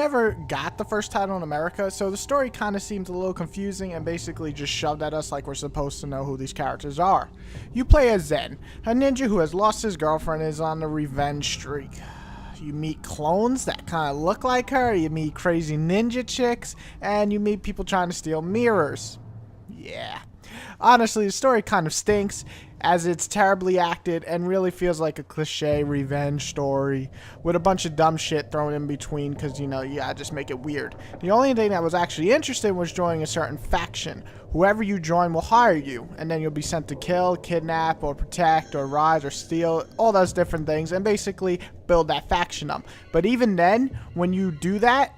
never got the first title in America, so the story kind of seems a little confusing and basically just shoved at us like we're supposed to know who these characters are. You play as Zen, a ninja who has lost his girlfriend and is on a revenge streak. You meet clones that kind of look like her, you meet crazy ninja chicks, and you meet people trying to steal mirrors. Yeah. Honestly, the story kind of stinks, as it's terribly acted and really feels like a cliche revenge story with a bunch of dumb shit thrown in between because, you know, you gotta just make it weird. The only thing that was actually interesting was joining a certain faction. Whoever you join will hire you, and then you'll be sent to kill, kidnap, or protect, or rise, or steal, all those different things, and basically build that faction up. But even then, when you do that,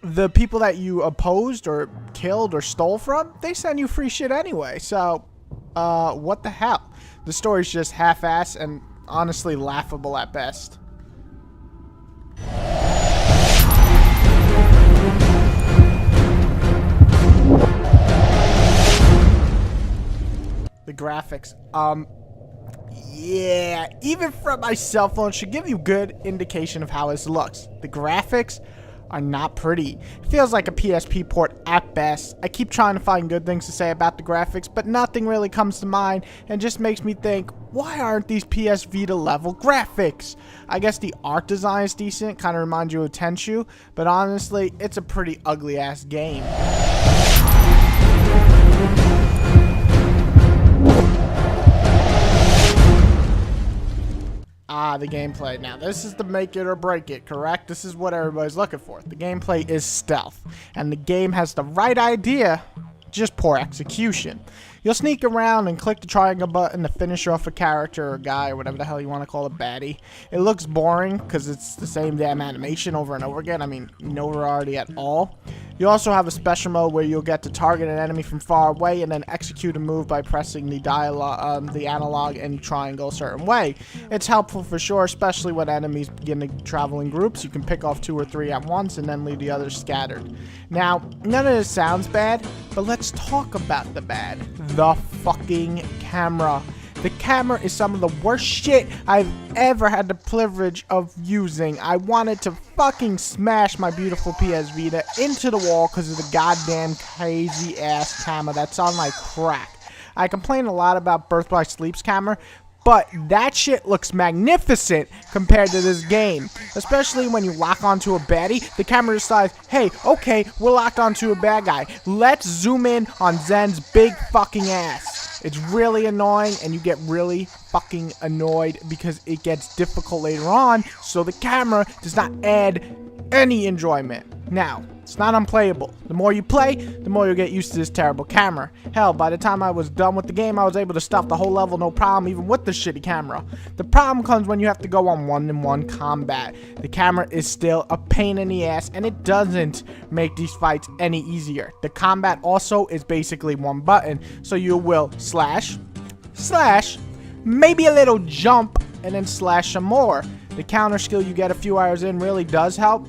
the people that you opposed or killed or stole from, they send you free shit anyway. So, what the hell? The story's just half-assed and honestly laughable at best. The graphics, yeah, even from my cell phone should give you good indication of how this looks. The graphics are not pretty. It feels like a PSP port at best. I keep trying to find good things to say about the graphics, but nothing really comes to mind and just makes me think, why aren't these PS Vita level graphics? I guess the art design is decent, kind of reminds you of Tenchu, but honestly, it's a pretty ugly ass game. The gameplay. Now, this is the make it or break it, correct? This is what everybody's looking for. The gameplay is stealth, and the game has the right idea, just poor execution. You'll sneak around and click the triangle button to finish off a character or guy or whatever the hell you want to call a baddie. It looks boring because it's the same damn animation over and over again. I mean, no variety at all. You also have a special mode where you'll get to target an enemy from far away and then execute a move by pressing the analog and triangle a certain way. It's helpful for sure, especially when enemies begin to travel in groups. You can pick off 2 or 3 at once and then leave the others scattered. Now, none of this sounds bad, but let's talk about the bad. The fucking camera. The camera is some of the worst shit I've ever had the privilege of using. I wanted to fucking smash my beautiful PS Vita into the wall because of the goddamn crazy ass camera that's on like crack. I complain a lot about Birth by Sleep's camera, but that shit looks magnificent compared to this game. Especially when you lock onto a baddie, the camera decides, hey, okay, we're locked onto a bad guy. Let's zoom in on Zen's big fucking ass. It's really annoying, and you get really fucking annoyed because it gets difficult later on, so the camera does not add any enjoyment. Now, it's not unplayable. The more you play, the more you'll get used to this terrible camera. Hell, by the time I was done with the game, I was able to stuff the whole level no problem, even with the shitty camera. The problem comes when you have to go on one-on-one combat. The camera is still a pain in the ass, and it doesn't make these fights any easier. The combat also is basically one button, so you will slash, maybe a little jump, and then slash some more. The counter skill you get a few hours in really does help.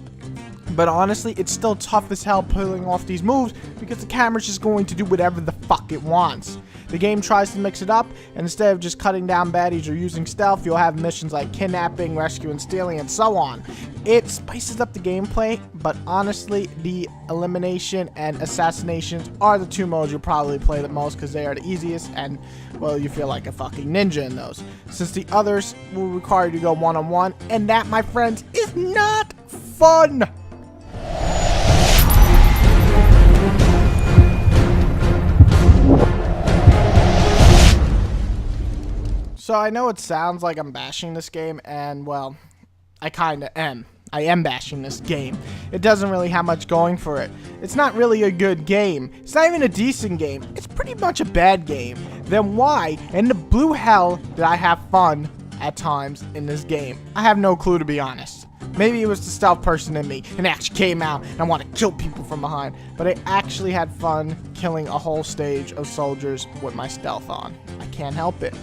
But honestly, it's still tough as hell pulling off these moves because the camera's just going to do whatever the fuck it wants. The game tries to mix it up, and instead of just cutting down baddies or using stealth, you'll have missions like kidnapping, rescue, and stealing, and so on. It spices up the gameplay, but honestly, the elimination and assassinations are the 2 modes you'll probably play the most because they are the easiest, and, well, you feel like a fucking ninja in those. Since the others will require you to go one-on-one, and that, my friends, is not fun! So I know it sounds like I'm bashing this game, and well, I kinda am. I am bashing this game. It doesn't really have much going for it. It's not really a good game. It's not even a decent game. It's pretty much a bad game. Then why in the blue hell did I have fun at times in this game? I have no clue, to be honest. Maybe it was the stealth person in me and actually came out and I want to kill people from behind. But I actually had fun killing a whole stage of soldiers with my stealth on. I can't help it.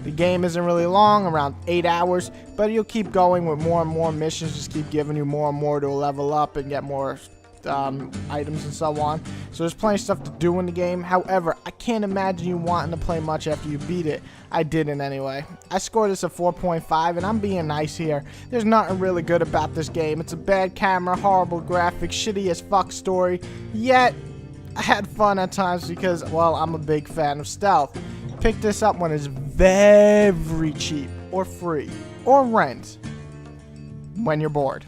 The game isn't really long, around 8 hours, but you'll keep going with more and more missions, just keep giving you more and more to level up and get more items and so on. So there's plenty of stuff to do in the game. However, I can't imagine you wanting to play much after you beat it. I didn't anyway. I scored this a 4.5, and I'm being nice here. There's nothing really good about this game. It's a bad camera, horrible graphics, shitty as fuck story. Yet, I had fun at times because, well, I'm a big fan of stealth. Pick this up when it's very cheap, or free, or rent when you're bored.